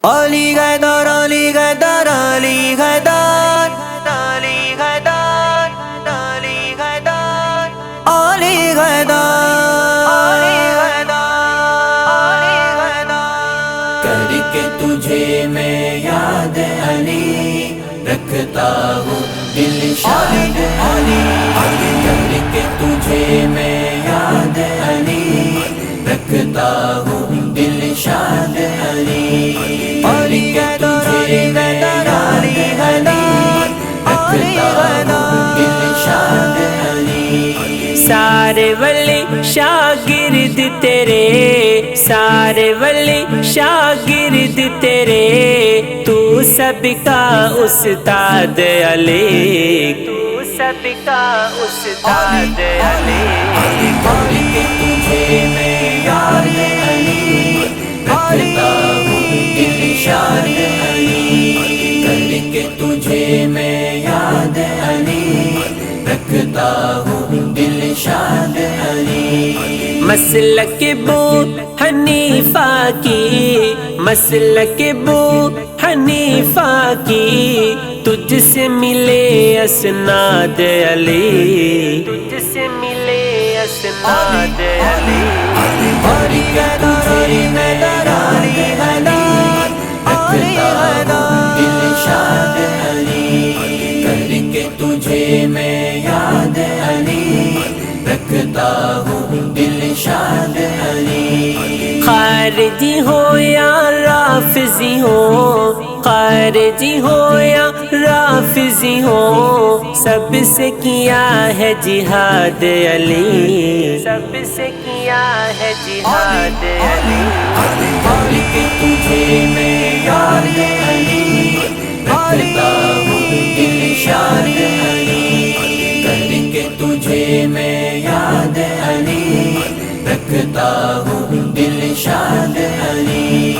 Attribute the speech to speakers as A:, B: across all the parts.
A: علی حیدر علی حیدر علی حیدر علی حیدر علی حیدر علی حیدر کر کے تجھے میں یاد علی رکھتا ہوں دل شاد علی کر کے تجھے میں یاد علی رکھتا ہوں دل شاد علی علی تجھے میں یاد علی رکھتا ہوں دل شاد علی
B: سارے ولی شاگرد تیرے، سارے ولی شاگرد تیرے، تو سب کا استاد علی، تو سب کا استاد علی
A: علی تجھے میں یاد علی رکھتا ہوں دل شاد علی کر کے تجھے میں یاد علی رکھتا ہوں دل شاد علی
B: مسلک بو حنیفہ کی، مسلک بو حنیفہ کی، تجھ سے ملے اسناد علی، تجھ سے ملے اسناد علی
A: علی تجھے میں یاد علی رکھتا ہوں دل شاد علی کر کے تجھے میں یاد علی رکھتا ہوں دل شاد علی
B: خارجی ہو یا رافضی ہو، خارجی ہو یا رافضی ہو، سب سے کیا ہے جہاد علی، سب سے کیا ہے جہاد علی
A: علی تجھے میں یاد علی رکھتا ہوں دل شاد علی کر کے تجھے میں یاد علی رکھتا ہوں دل شاد علی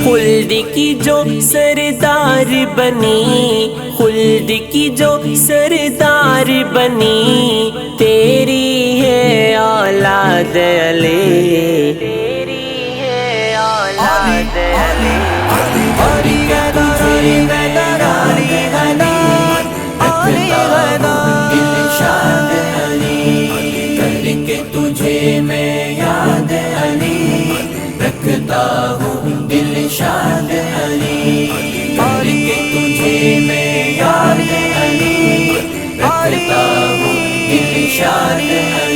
B: خلد کی جو سردار بنی، خلد کی جو سردار بنی، تیری ہے اولاد علی، تیری ہے اولاد علی
A: علی تجھے میں یاد علی رکھتا ہوں دل شاد علی کر کے تجھے میں یاد علی رکھتا ہوں دل شاد علی کر کے تجھے میں یاد علی رکھتا ہوں دل شاد علی